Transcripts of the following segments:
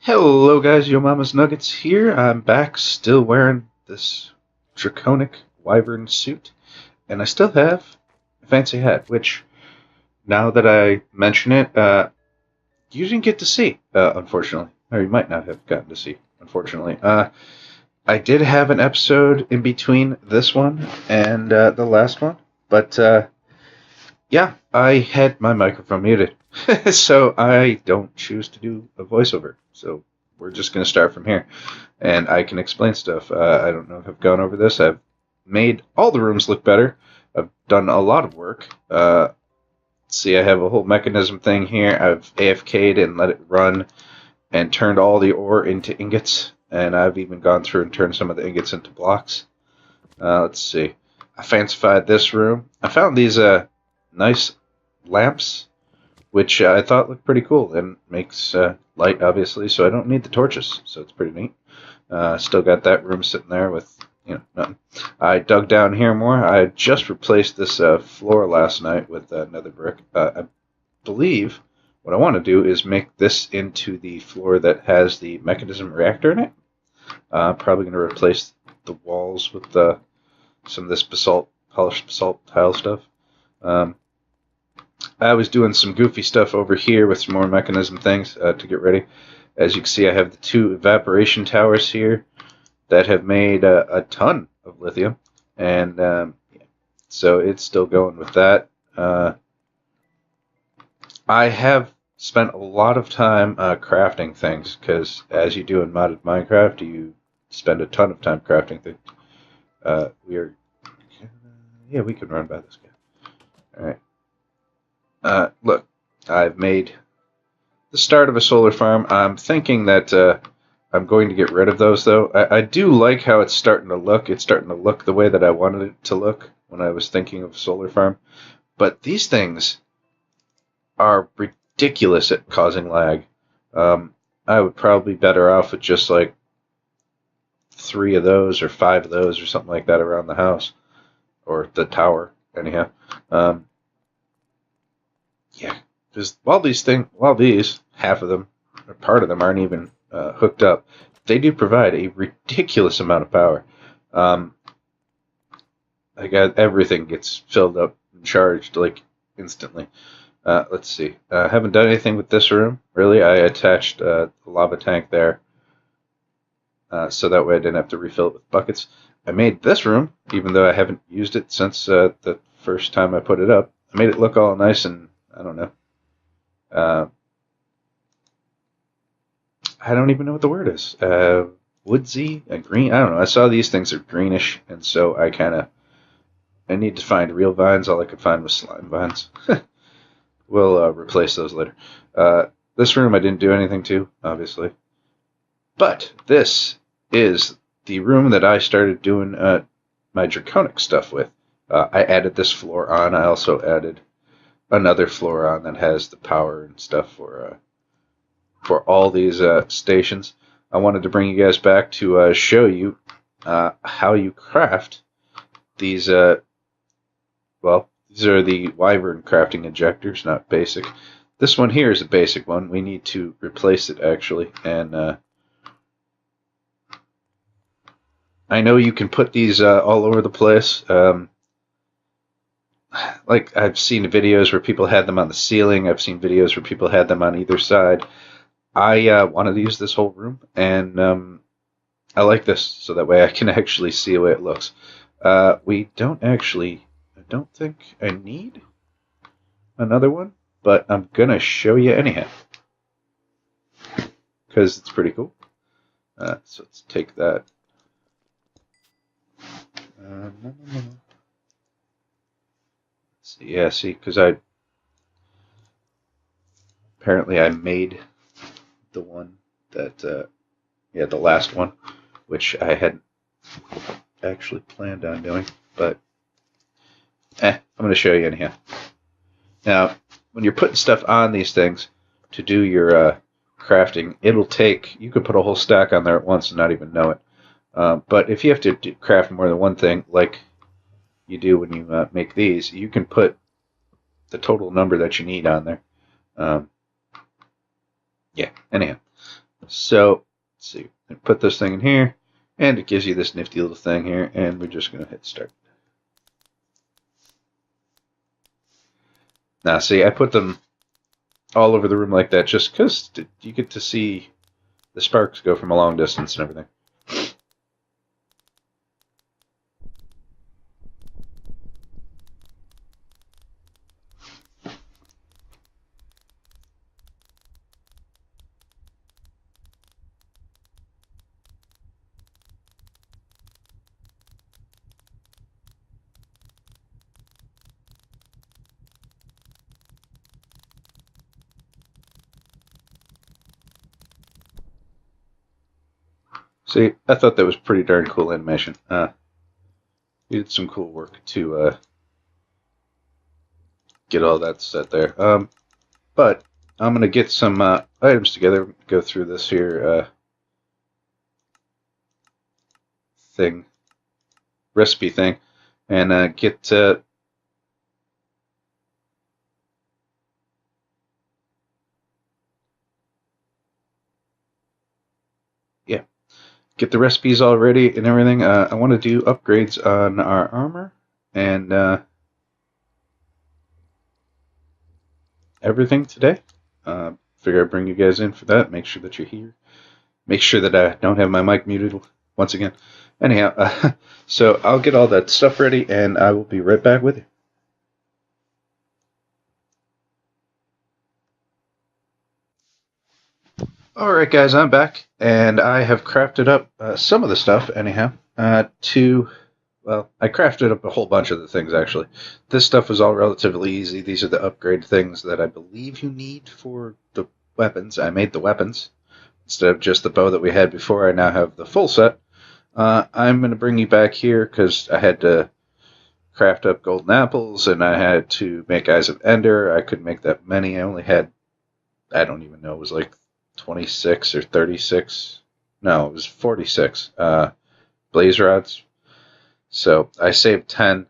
Hello guys, Yo Mama's Nuggets here. I'm back still wearing this Draconic Wyvern suit, and I still have a fancy hat, which, now that I mention it, you didn't get to see, unfortunately. Or you might not have gotten to see, unfortunately. I did have an episode in between this one and the last one, but yeah, I had my microphone muted, so I don't choose to do a voiceover. So we're just going to start from here, and I can explain stuff. I don't know if I've gone over this. I've made all the rooms look better. I've done a lot of work. See, I have a whole mechanism thing here. I've AFK'd and let it run and turned all the ore into ingots, and I've even gone through and turned some of the ingots into blocks. Let's see. I fancified this room. I found these nice lamps, which I thought looked pretty cool, and makes light, obviously, so I don't need the torches, so it's pretty neat. Still got that room sitting there with, nothing. I dug down here more. I just replaced this floor last night with another brick. I believe what I want to do is make this into the floor that has the mechanism reactor in it. Probably going to replace the walls with some of this polished basalt tile stuff. I was doing some goofy stuff over here with some more mechanism things to get ready. As you can see, I have the two evaporation towers here that have made a ton of lithium, and so it's still going with that. I have spent a lot of time crafting things, because as you do in modded Minecraft, you spend a ton of time crafting things. We can run by this guy. All right. Look, I've made the start of a solar farm. I'm thinking that I'm going to get rid of those, though. I do like how it's starting to look. It's starting to look the way that I wanted it to look when I was thinking of a solar farm. But these things are ridiculous at causing lag. I would probably be better off with just like 3 of those or 5 of those or something like that around the house. Or the tower, anyhow. Yeah, because while these, half of them, or part of them, aren't even hooked up, they do provide a ridiculous amount of power. I got everything gets filled up and charged like instantly. Let's see. I haven't done anything with this room, really. I attached a lava tank there, so that way I didn't have to refill it with buckets. I made this room, even though I haven't used it since the first time I put it up. I made it look all nice and, I don't know. I don't even know what the word is. Woodsy? Green? I don't know. I saw these things are greenish, and so I need to find real vines. All I could find was slime vines. We'll replace those later. This room I didn't do anything to, obviously. But this is the room that I started doing my Draconic stuff with. I added this floor on. I also added another floor on that has the power and stuff for all these stations. I wanted to bring you guys back to show you how you craft these. These are the Wyvern crafting injectors, not basic. This one here is a basic one. We need to replace it, actually, and I know you can put these all over the place. Like, I've seen videos where people had them on the ceiling. I've seen videos where people had them on either side. I wanted to use this whole room, and I like this, so that way I can actually see the way it looks. I don't think I need another one, but I'm going to show you anyhow, because it's pretty cool. So let's take that. No. See, because apparently I made the one that, the last one, which I hadn't actually planned on doing, but I'm going to show you anyhow. Now, when you're putting stuff on these things to do your crafting, you could put a whole stack on there at once and not even know it. But if you have to craft more than one thing, like you do when you make these, you can put the total number that you need on there. Anyhow, So, let's see. I put this thing in here, and it gives you this nifty little thing here, and we're just going to hit start. Now, see, I put them all over the room like that just because you get to see the sparks go from a long distance and everything. See, I thought that was pretty darn cool animation. You did some cool work to get all that set there. But I'm going to get some items together, go through this here recipe thing, and get get the recipes all ready and everything. I want to do upgrades on our armor and everything today. Figure I'd bring you guys in for that. Make sure that you're here. Make sure that I don't have my mic muted once again. Anyhow, so I'll get all that stuff ready, and I will be right back with you. Alright guys, I'm back, and I have crafted up some of the stuff, anyhow, I crafted up a whole bunch of the things, actually. This stuff was all relatively easy. These are the upgrade things that I believe you need for the weapons. I made the weapons. Instead of just the bow that we had before, I now have the full set. I'm going to bring you back here, because I had to craft up golden apples, and I had to make Eyes of Ender. I couldn't make that many. I only had, I don't even know, it was like 26 or 36. No, it was 46 blaze rods. So I saved 10,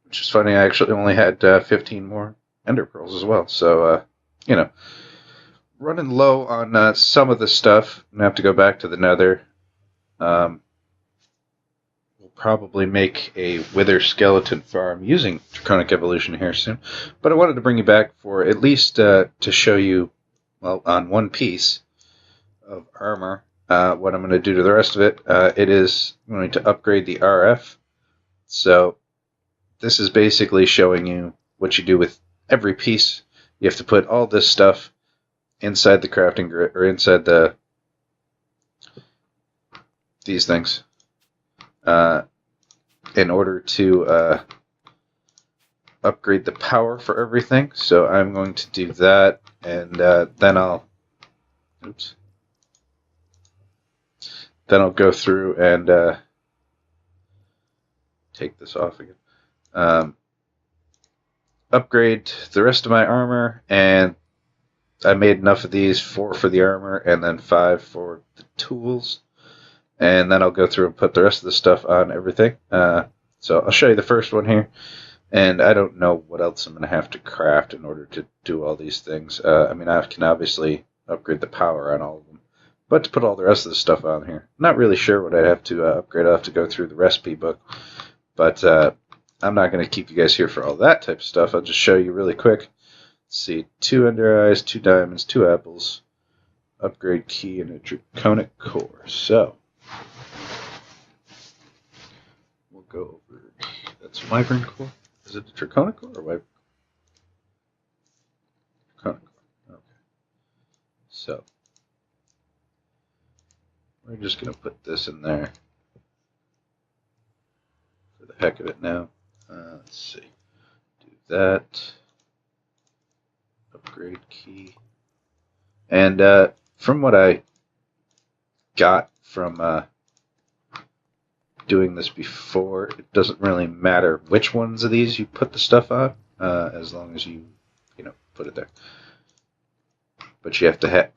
which is funny. I actually only had 15 more ender pearls as well. So, running low on some of the stuff. I'm going to have to go back to the nether. We'll probably make a wither skeleton farm using Draconic Evolution here soon. But I wanted to bring you back for at least to show you, well, on one piece of armor, what I'm going to do to the rest of it. It is going to upgrade the RF. So this is basically showing you what you do with every piece. You have to put all this stuff inside the crafting grid, or inside these things, in order to upgrade the power for everything. So I'm going to do that, and then I'll go through and take this off again. Upgrade the rest of my armor, and I made enough of these, 4 for the armor and then 5 for the tools. And then I'll go through and put the rest of the stuff on everything. So I'll show you the first one here. And I don't know what else I'm going to have to craft in order to do all these things. I can obviously upgrade the power on all of them. But to put all the rest of the stuff on here, not really sure what I'd have to upgrade. I'll have to go through the recipe book. But I'm not going to keep you guys here for all that type of stuff. I'll just show you really quick. Let's see, 2 ender eyes, 2 diamonds, 2 apples, upgrade key, and a draconic core. So we'll go over. That's Wyvern core. Is it a draconic core or Wyvern? Draconic core. Okay. So we're just going to put this in there for the heck of it now. Let's see. Do that. Upgrade key. And from what I got from doing this before, it doesn't really matter which ones of these you put the stuff on, as long as you put it there. But you have to have,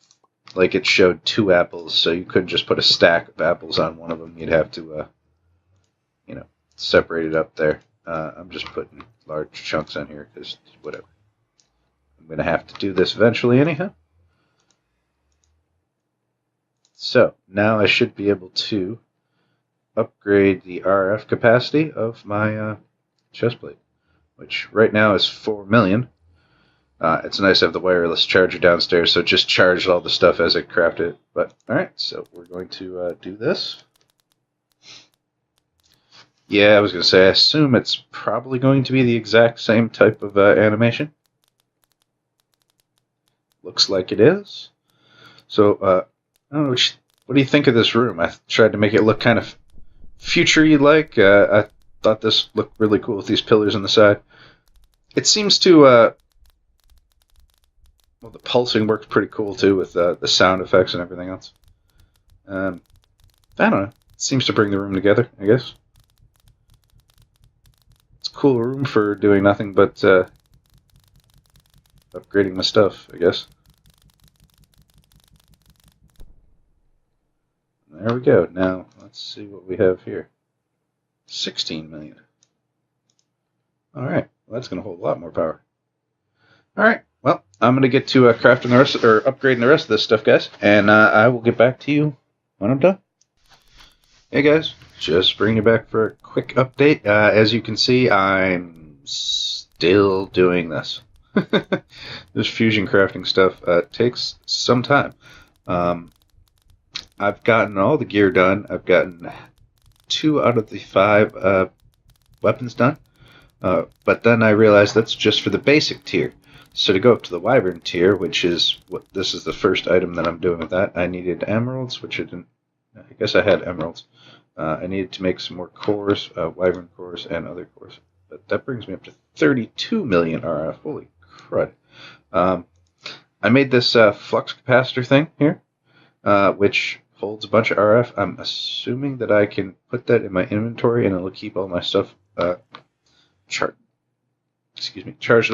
like, it showed 2 apples, so you couldn't just put a stack of apples on one of them. You'd have to separate it up there. I'm just putting large chunks on here because whatever. I'm going to have to do this eventually anyhow. So now I should be able to upgrade the RF capacity of my chestplate, which right now is 4 million. It's nice to have the wireless charger downstairs, so it just charged all the stuff as I crafted it. But alright, so we're going to do this. Yeah, I was going to say, I assume it's probably going to be the exact same type of animation. Looks like it is. So, I don't know, what do you think of this room? I tried to make it look kind of future-y like. I thought this looked really cool with these pillars on the side. It seems to, well, the pulsing works pretty cool too with the sound effects and everything else. I don't know. It seems to bring the room together, I guess. It's a cool room for doing nothing but upgrading my stuff, I guess. There we go. Now, let's see what we have here. 16 million. Alright, well, that's going to hold a lot more power. Alright, well, I'm going to get to crafting the rest, or upgrading the rest of this stuff, guys, and I will get back to you when I'm done. Hey, guys, just bringing you back for a quick update. As you can see, I'm still doing this. This fusion crafting stuff takes some time. I've gotten all the gear done. I've gotten 2 out of the 5 weapons done. But then I realized that's just for the basic tier. So to go up to the Wyvern Tier, which is what this is the first item that I'm doing with that, I needed emeralds, which I didn't. I guess I had emeralds. I needed to make some more cores, Wyvern cores, and other cores. But that brings me up to 32 million RF. Holy crud! I made this flux capacitor thing here, which holds a bunch of RF. I'm assuming that I can put that in my inventory and it'll keep all my stuff charged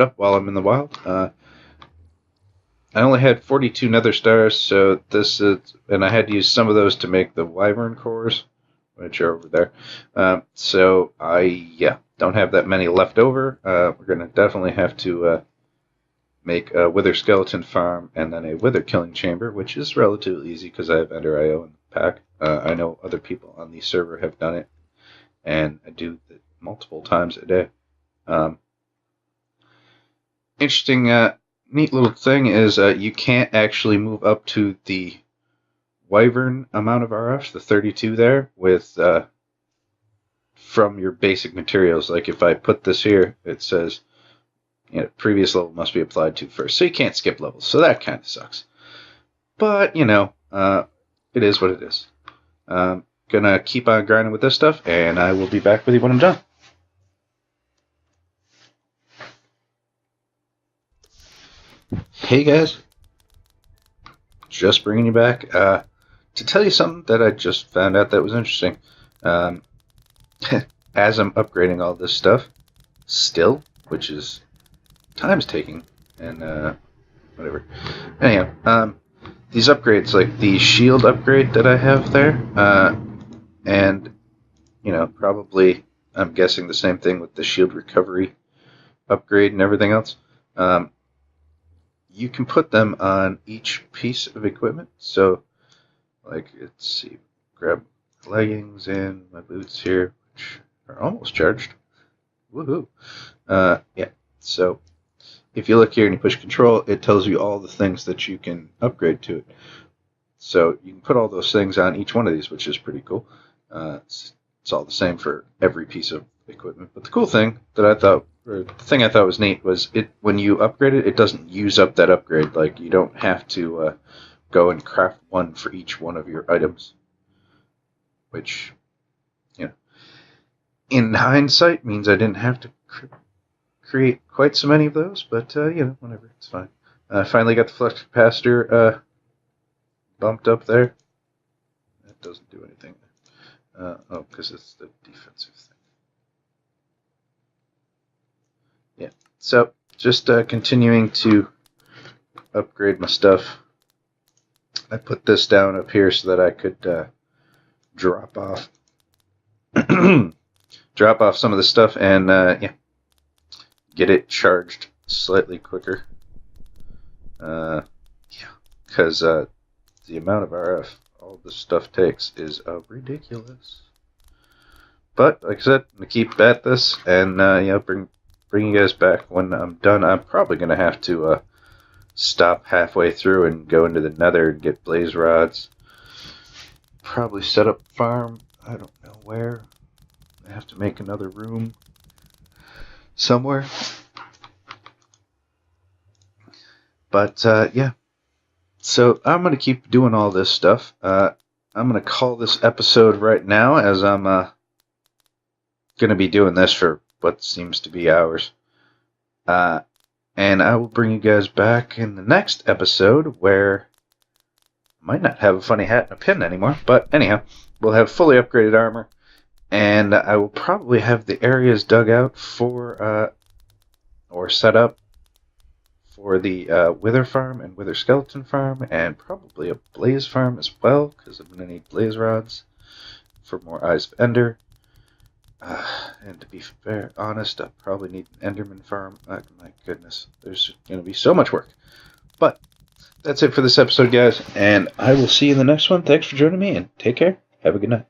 up while I'm in the wild. I only had 42 nether stars, so this is, and I had to use some of those to make the wyvern cores, which are over there. So I don't have that many left over. We're gonna definitely have to make a wither skeleton farm and then a wither killing chamber, which is relatively easy because I have Ender IO in the pack. I know other people on the server have done it, and I do it multiple times a day. Interesting, neat little thing is you can't actually move up to the wyvern amount of RF, the 32 there, with from your basic materials. Like if I put this here, it says, previous level must be applied to first. So you can't skip levels. So that kind of sucks. But, it is what it is. Gonna keep on grinding with this stuff, and I will be back with you when I'm done. Hey guys, just bringing you back to tell you something that I just found out that was interesting. As I'm upgrading all this stuff, still, which is time's taking, and whatever. Anyhow, these upgrades, like the shield upgrade that I have there, and probably I'm guessing the same thing with the shield recovery upgrade and everything else. You can put them on each piece of equipment. So, like, let's see, grab leggings and my boots here, which are almost charged. Woohoo! So if you look here and you push control, it tells you all the things that you can upgrade to it. So you can put all those things on each one of these, which is pretty cool. It's all the same for every piece of equipment. But the cool thing that I thought, or the thing I thought was neat, was when you upgrade it, it doesn't use up that upgrade. Like, you don't have to go and craft one for each one of your items, which, in hindsight means I didn't have to create quite so many of those, but whatever, it's fine. I finally got the flux capacitor bumped up there. That doesn't do anything. Because it's the defensive thing. Yeah, so just continuing to upgrade my stuff. I put this down up here so that I could drop off some of the stuff and get it charged slightly quicker. Because the amount of RF, all all this stuff takes is ridiculous. But like I said, I'm gonna keep at this, and bring you guys back when I'm done. I'm probably gonna have to stop halfway through and go into the Nether and get blaze rods. Probably set up a farm. I don't know where. I have to make another room somewhere. But yeah. So I'm gonna keep doing all this stuff. I'm gonna call this episode right now, as I'm gonna be doing this for what seems to be hours. And I will bring you guys back in the next episode, where I might not have a funny hat and a pin anymore, but anyhow, we'll have fully upgraded armor, and I will probably have the areas dug out for, or set up for the Wither farm and Wither skeleton farm, and probably a blaze farm as well, because I'm going to need blaze rods for more Eyes of Ender. And to be fair, honest, I'll probably need an Enderman farm. My goodness, there's going to be so much work. But that's it for this episode, guys, and I will see you in the next one. Thanks for joining me, and take care. Have a good night.